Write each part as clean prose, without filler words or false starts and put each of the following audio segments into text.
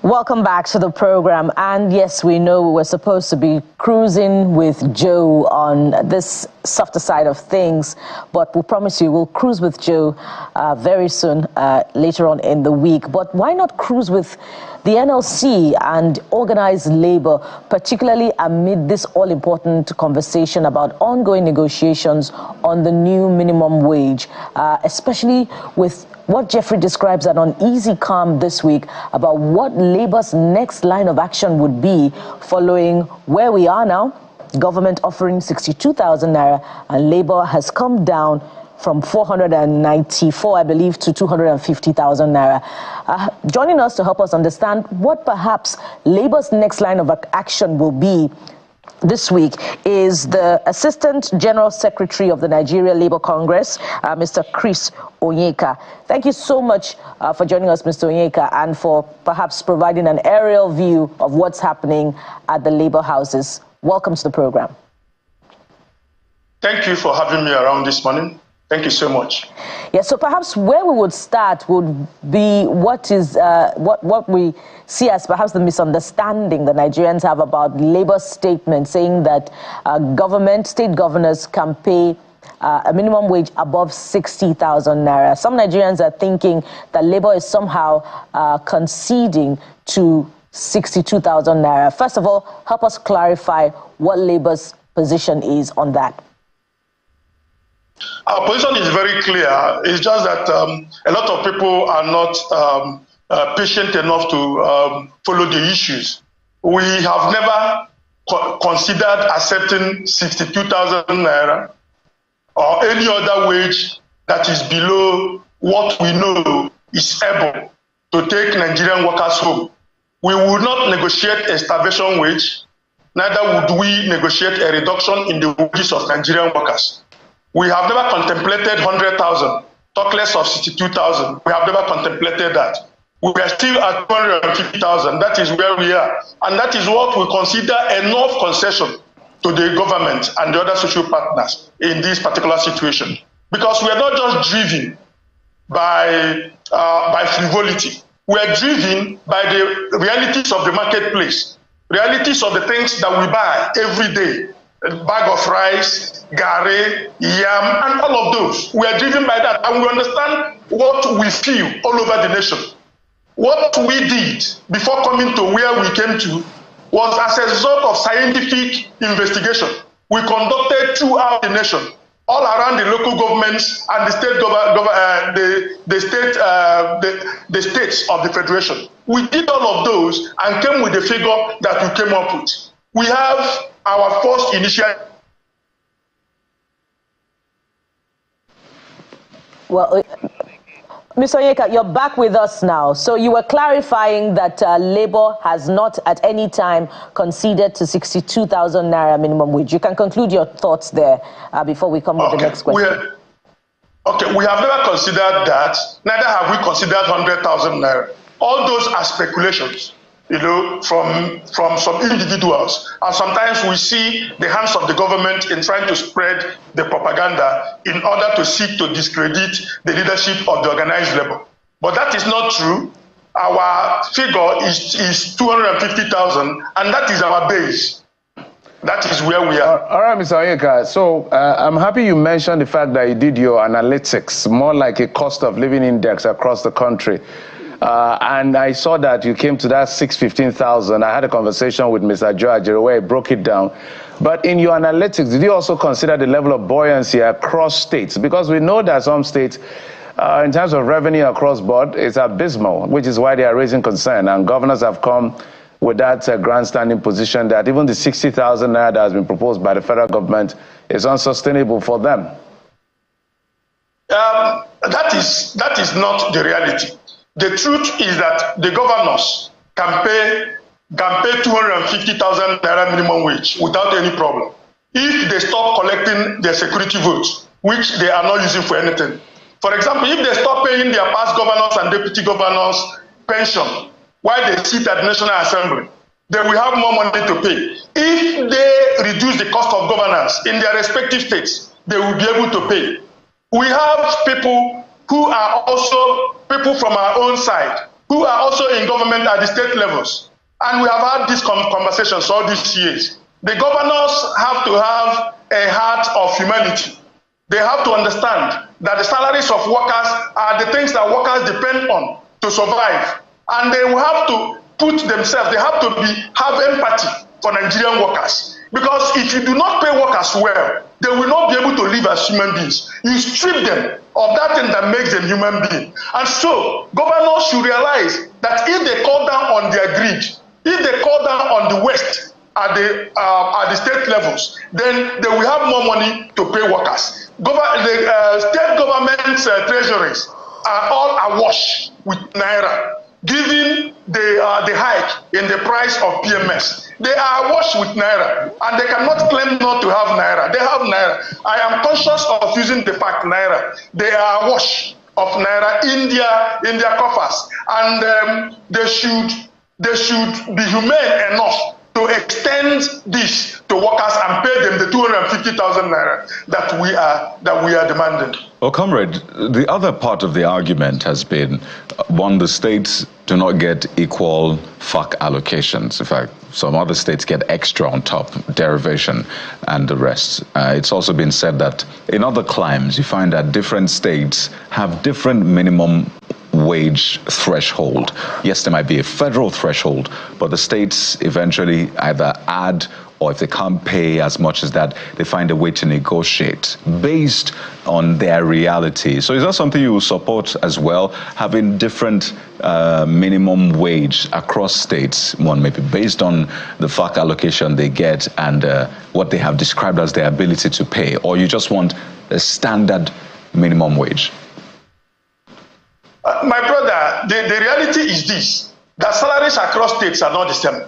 Welcome back to the program. And yes, we know we're supposed to be cruising with Joe on this softer side of things, but we promise you we'll cruise with Joe very soon, later on in the week. But why not cruise with the NLC and organized labor, particularly amid this all-important conversation about ongoing negotiations on the new minimum wage, especially with what Jeffrey describes as an uneasy calm this week about what Labour's next line of action would be following where we are now. Government offering 62,000 naira, and Labour has come down from 494, I believe, to 250,000 naira. Joining us to help us understand what perhaps Labour's next line of action will be this week is the Assistant General Secretary of the Nigeria Labour Congress, Mr. Chris Onyeka. Thank you so much for joining us, Mr. Onyeka, and for perhaps providing an aerial view of what's happening at the Labour houses. Welcome to the program. Thank you for having me around this morning. Thank you so much. Yeah, so perhaps where we would start would be what we see as perhaps the misunderstanding the Nigerians have about Labour's statement saying that state governors can pay a minimum wage above 60,000 naira. Some Nigerians are thinking that Labour is somehow conceding to 62,000 naira. First of all, help us clarify what Labour's position is on that. Our position is very clear. It's just that a lot of people are not patient enough to follow the issues. We have never considered accepting 62,000 naira or any other wage that is below what we know is able to take Nigerian workers home. We would not negotiate a starvation wage, neither would we negotiate a reduction in the wages of Nigerian workers. We have never contemplated 100,000, talk less of 62,000. We have never contemplated that. We are still at 250,000. That is where we are. And that is what we consider enough concession to the government and the other social partners in this particular situation. Because we are not just driven by frivolity. We are driven by the realities of the marketplace, realities of the things that we buy every day. A bag of rice, gari, yam, and all of those. We are driven by that, and we understand what we feel all over the nation. What we did before coming to where we came to was as a result of scientific investigation. We conducted throughout the nation, all around the local governments and the states of the federation. We did all of those and came with the figure that we came up with. We have our first initial. Well, Mr. Onyeka, you're back with us now. So you were clarifying that Labour has not at any time conceded to 62,000 naira minimum wage. You can conclude your thoughts there before we come with the next question. We have never considered that. Neither have we considered 100,000 naira. All those are speculations, you know, from some individuals. And sometimes we see the hands of the government in trying to spread the propaganda in order to seek to discredit the leadership of the organized labor. But that is not true. Our figure is 250,000, and that is our base. That is where we are. All right, Mr. Onyeka. So I'm happy you mentioned the fact that you did your analytics, more like a cost of living index across the country. And I saw that you came to that 615,000. I had a conversation with Mr. George where he broke it down. But in your analytics, did you also consider the level of buoyancy across states? Because we know that some states, in terms of revenue across board, is abysmal, which is why they are raising concern. And governors have come with that grandstanding position that even the 60,000 naira that has been proposed by the federal government is unsustainable for them. That is not the reality. The truth is that the governors can pay 250,000 naira minimum wage without any problem if they stop collecting their security votes, which they are not using for anything. For example, if they stop paying their past governors and deputy governors pension while they sit at the National Assembly, they will have more money to pay. If they reduce the cost of governance in their respective states, they will be able to pay. We have people who are also people from our own side who are also in government at the state levels. And we have had these conversations all these years. The governors have to have a heart of humanity. They have to understand that the salaries of workers are the things that workers depend on to survive. And they will have to put themselves, they have to have empathy for Nigerian workers. Because if you do not pay workers well, they will not be able to live as human beings. You strip them of that thing that makes them human beings. And so, governors should realize that if they call down on their greed, if they call down on the West at the state levels, then they will have more money to pay workers. The state government treasuries are all awash with Naira, given the hike in the price of PMS. They are awash with Naira, and they cannot claim not to have Naira. They have Naira. I am conscious of using the fact Naira. They are awash of Naira in their coffers, and they should be humane enough to extend this to workers and pay them the 250,000 naira that we are demanding. Well, comrade, the other part of the argument has been, one, the states do not get equal FAC allocations. In fact, some other states get extra on top, derivation and the rest. It's also been said that in other climes, you find that different states have different minimum wage threshold. Yes, there might be a federal threshold, but the states eventually either add, or if they can't pay as much as that, they find a way to negotiate based on their reality. So is that something you will support as well, having different minimum wage across states, one maybe based on the FAC allocation they get and what they have described as their ability to pay, or you just want a standard minimum wage? My brother, the reality is this, that salaries across states are not the same.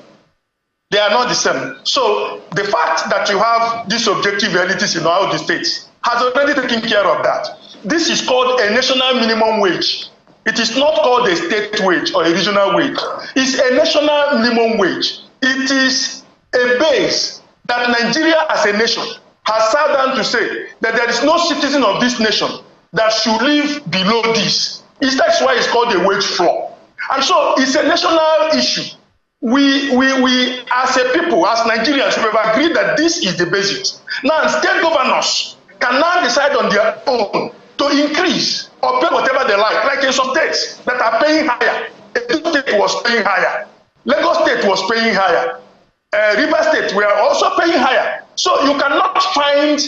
They are not the same. So the fact that you have these objective realities in all the states has already taken care of that. This is called a national minimum wage. It is not called a state wage or a regional wage. It's a national minimum wage. It is a base that Nigeria as a nation has sat down to say that there is no citizen of this nation that should live below this. That's why it's called a wage floor. And so it's a national issue. We as a people, as Nigerians, we have agreed that this is the basis. Now, state governors can now decide on their own to increase or pay whatever they like in some states that are paying higher. Edo State was paying higher. Lagos State was paying higher. River State were also paying higher. So you cannot find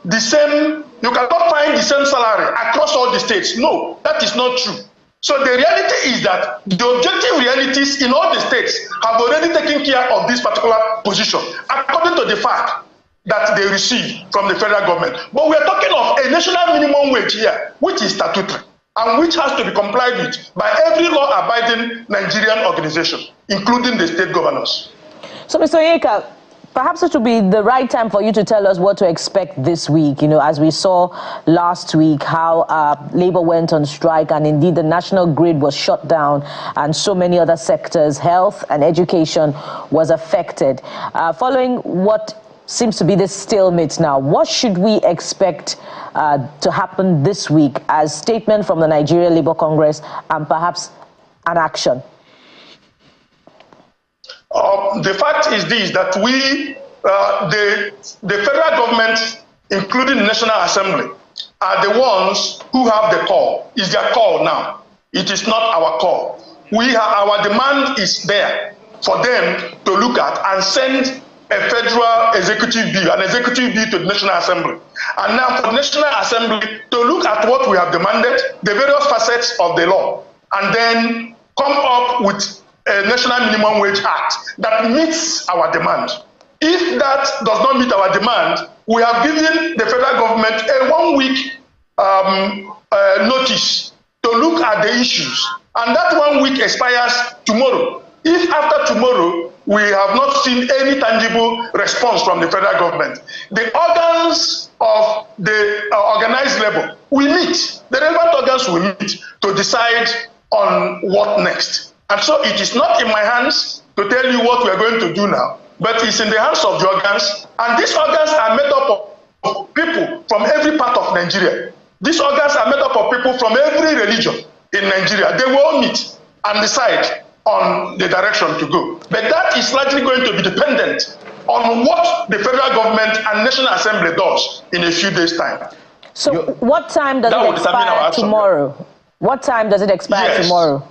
the same salary across all the states. No, that is not true. So the reality is that the objective realities in all the states have already taken care of this particular position, according to the fact that they receive from the federal government. But we are talking of a national minimum wage here, which is statutory, and which has to be complied with by every law-abiding Nigerian organization, including the state governors. So, Mr. Onyeka, perhaps it would be the right time for you to tell us what to expect this week. You know, as we saw last week, how Labour went on strike, and indeed the national grid was shut down, and so many other sectors, health and education, was affected. Following what seems to be this stalemate now, what should we expect to happen this week as statement from the Nigeria Labour Congress and perhaps an action? The fact is this, that the federal government, including the National Assembly, are the ones who have the call. It's their call now. It is not our call. Our demand is there for them to look at and send a federal executive bill, an executive bill to the National Assembly. And now for the National Assembly to look at what we have demanded, the various facets of the law, and then come up with a National Minimum Wage Act that meets our demand. If that does not meet our demand, we have given the federal government a 1 week notice to look at the issues. And that 1 week expires tomorrow. If after tomorrow we have not seen any tangible response from the federal government, the organs of the organized labor will meet. The relevant organs will meet to decide on what next. And so it is not in my hands to tell you what we are going to do now, but it's in the hands of the organs. And these organs are made up of people from every part of Nigeria. These organs are made up of people from every religion in Nigeria. They will all meet. and decide on the direction to go. But that is likely going to be dependent on what the federal government and National Assembly does in a few days' time. So what time does it expire tomorrow? What time does it expire tomorrow?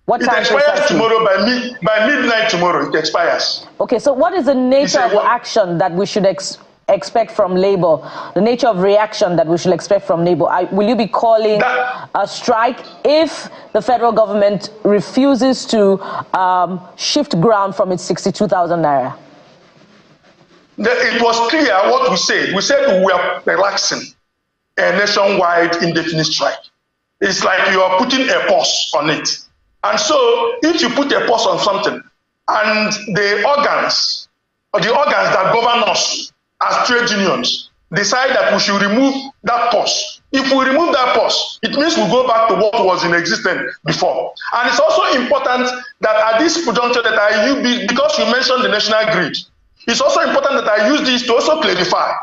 What time it expires tomorrow by midnight tomorrow. It expires. Okay, so what is the nature of action that we should expect from Labour? The nature of reaction that we should expect from Labour? Will you be calling a strike if the federal government refuses to shift ground from its 62,000 naira? It was clear what we said. We said we were relaxing a nationwide indefinite strike. It's like you are putting a pause on it. And so if you put a pause on something and the organs that govern us as trade unions decide that we should remove that pause, if we remove that pause, it means we go back to what was in existence before. And it's also important that at this juncture that because you mentioned the national grid, it's also important that I use this to also clarify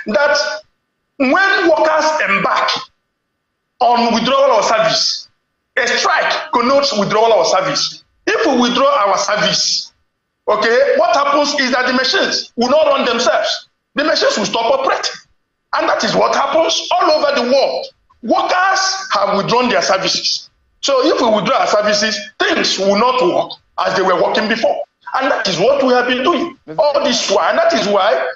that when workers embark on withdrawal of service, a strike connotes withdrawal of service. If we withdraw our service, okay, what happens is that the machines will not run themselves. The machines will stop operating. And that is what happens all over the world. Workers have withdrawn their services. So if we withdraw our services, things will not work as they were working before. And that is what we have been doing all this while. And that is why,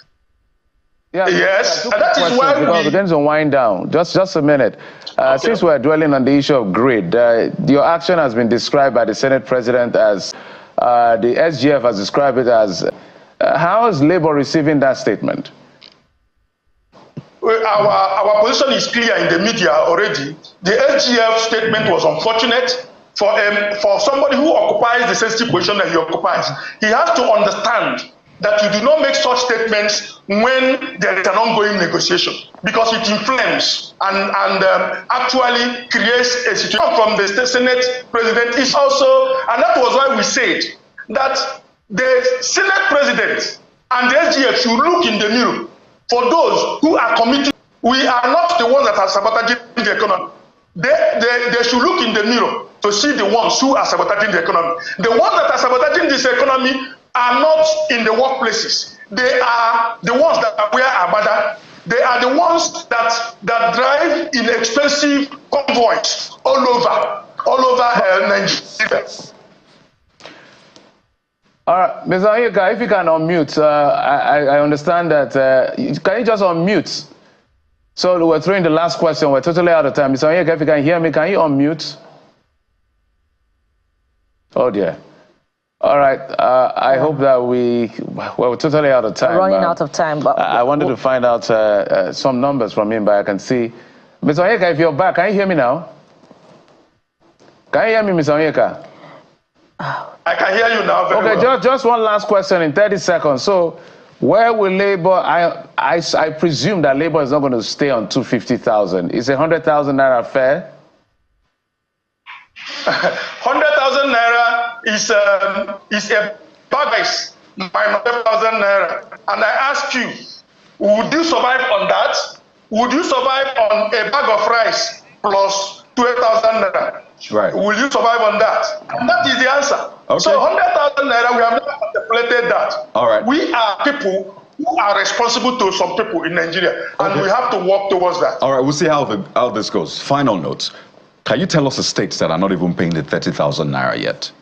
yes, and that is why we're going to wind down. Just a minute. Okay. Since we're dwelling on the issue of grid, your action has been described by the Senate President as, the SGF has described it as, how is Labour receiving that statement? Well, our position is clear in the media already. The SGF statement was unfortunate for somebody who occupies the sensitive position that he occupies. He has to understand that you do not make such statements when there is an ongoing negotiation, because it inflames and actually creates a situation. From the Senate President is also, and that was why we said that the Senate President and the SGF should look in the mirror for those who are committed. We are not the ones that are sabotaging the economy. They should look in the mirror to see the ones who are sabotaging the economy. The ones that are sabotaging this economy are not in the workplaces. They are the ones that wear abada. They are the ones that drive inexpensive convoys all over Nigeria. All right, Mr. Onyeka, if you can unmute, I understand that. Can you just unmute? So we're throwing the last question. We're totally out of time. Mr. Onyeka, if you can hear me, can you unmute? Oh dear. All right. I hope that we're totally out of time. We're running out of time. But I wanted to find out some numbers from him, but I can see. Mr. Onyeka, if you're back, can you hear me now? Can you hear me, Mr. Onyeka? I can hear you now. Very well. Just one last question in 30 seconds. So, where will Labour? I presume that Labour is not going to stay on 250,000. Is 100,000 naira fair? 100,000 naira is a price by 100,000 naira. And I ask you, would you survive on that? Would you survive on a bag of rice plus 12,000 naira? Right. Will you survive on that? And that is the answer. Okay. So 100,000 naira, we have never contemplated that. All right. We are people who are responsible to some people in Nigeria, and we have to work towards that. All right, we'll see how this goes. Final notes. Can you tell us the states that are not even paying the 30,000 naira yet?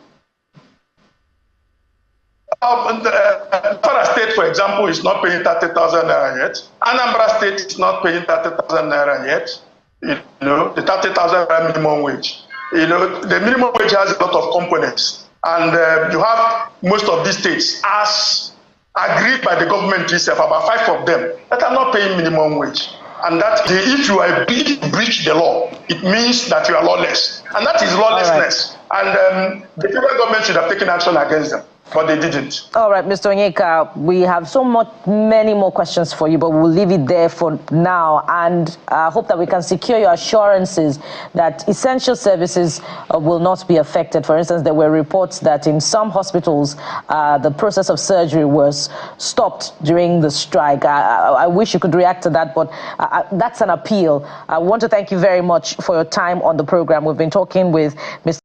Kwara State, for example, is not paying 30,000 naira yet. Anambra State is not paying 30,000 naira yet. You know, the 30,000 naira minimum wage. You know, the minimum wage has a lot of components, and you have most of these states, as agreed by the government itself, about 5 of them that are not paying minimum wage. And that if you breach the law, it means that you are lawless, and that is lawlessness. Right. And the federal government should have taken action against them, but they didn't. All right, Mr. Onyeka, we have many more questions for you, but we'll leave it there for now, and I hope that we can secure your assurances that essential services will not be affected. For instance, there were reports that in some hospitals, the process of surgery was stopped during the strike. I wish you could react to that, but that's an appeal. I want to thank you very much for your time on the program. We've been talking with Mr.